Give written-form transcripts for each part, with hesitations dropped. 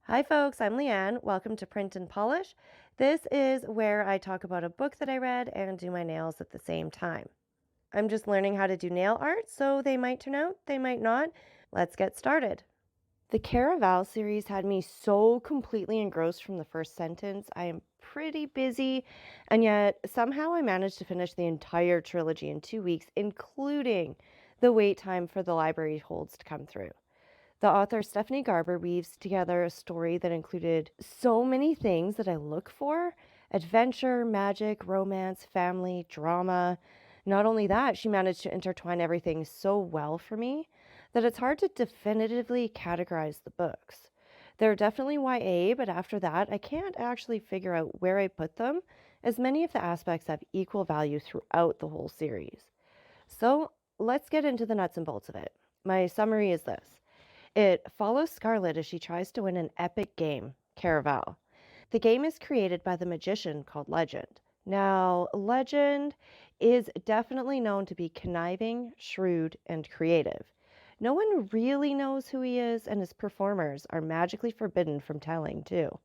Hi folks, I'm Leanne. Welcome to Print and Polish. This is where I talk about a book that I read and do my nails at the same time. I'm just learning how to do nail art, so they might turn out, they might not. Let's get started. The Caraval series had me so completely engrossed from the first sentence. I am pretty busy, and yet somehow I managed to finish the entire trilogy in 2 weeks, including the wait time for the library holds to come through. The author Stephanie Garber weaves together a story that included so many things that I look for: adventure, magic, romance, family, drama. Not only that, she managed to intertwine everything so well for me that it's hard to definitively categorize the books. They're definitely YA, but after that, I can't actually figure out where I put them, as many of the aspects have equal value throughout the whole series. So let's get into the nuts and bolts of it. My summary is this. It follows Scarlet as she tries to win an epic game, Caraval. The game is created by the magician called Legend. Now, Legend is definitely known to be conniving, shrewd, and creative. No one really knows who he is, and his performers are magically forbidden from telling, too.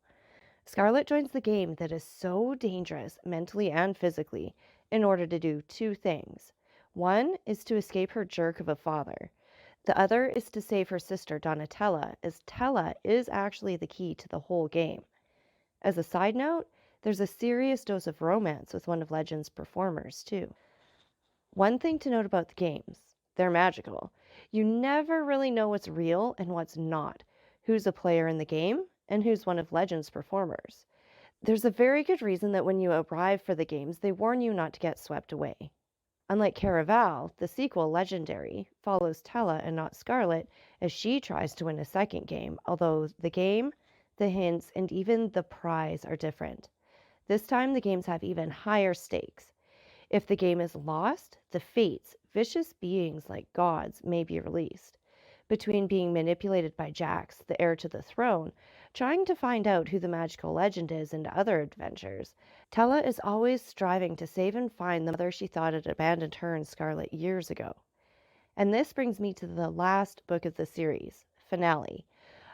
Scarlet joins the game that is so dangerous, mentally and physically, in order to do two things. One is to escape her jerk of a father. The other is to save her sister Donatella, as Tella is actually the key to the whole game. As a side note, there's a serious dose of romance with one of Legend's performers, too. One thing to note about the games: they're magical. You never really know what's real and what's not, who's a player in the game, and who's one of Legend's performers. There's a very good reason that when you arrive for the games, they warn you not to get swept away. Unlike Caraval, the sequel, Legendary, follows Tella and not Scarlet as she tries to win a second game, although the game, the hints, and even the prize are different. This time, the games have even higher stakes. If the game is lost, the fates, vicious beings like gods, may be released. Between being manipulated by Jax, the heir to the throne, trying to find out who the magical legend is, and other adventures, Tella is always striving to save and find the mother she thought had abandoned her and Scarlet years ago. And this brings me to the last book of the series, Finale.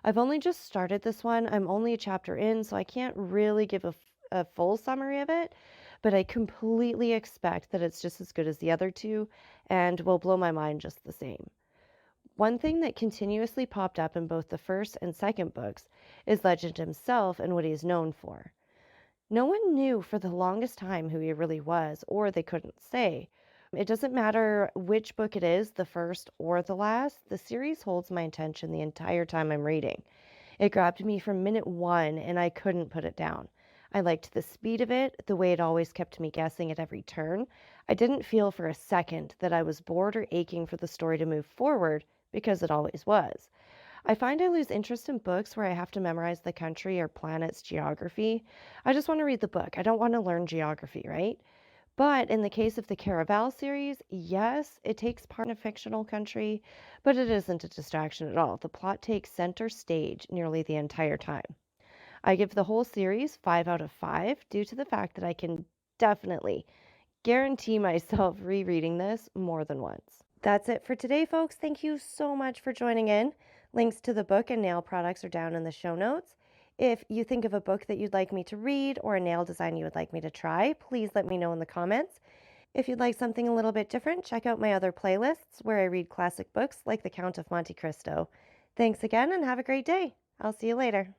I've only just started this one. I'm only a chapter in, so I can't really give a full summary of it, but I completely expect that it's just as good as the other two and will blow my mind just the same. One thing that continuously popped up in both the first and second books is Legend himself and what he is known for. No one knew for the longest time who he really was, or they couldn't say. It doesn't matter which book it is, the first or the last, the series holds my attention the entire time I'm reading. It grabbed me from minute one, and I couldn't put it down. I liked the speed of it, the way it always kept me guessing at every turn. I didn't feel for a second that I was bored or aching for the story to move forward, because it always was. I find I lose interest in books where I have to memorize the country or planet's geography. I just want to read the book. I don't want to learn geography, right? But in the case of the Caraval series, yes, it takes part in a fictional country, but it isn't a distraction at all. The plot takes center stage nearly the entire time. I give the whole series 5 out of 5 due to the fact that I can definitely guarantee myself rereading this more than once. That's it for today, folks. Thank you so much for joining in. Links to the book and nail products are down in the show notes. If you think of a book that you'd like me to read or a nail design you would like me to try, please let me know in the comments. If you'd like something a little bit different, check out my other playlists where I read classic books like The Count of Monte Cristo. Thanks again and have a great day. I'll see you later.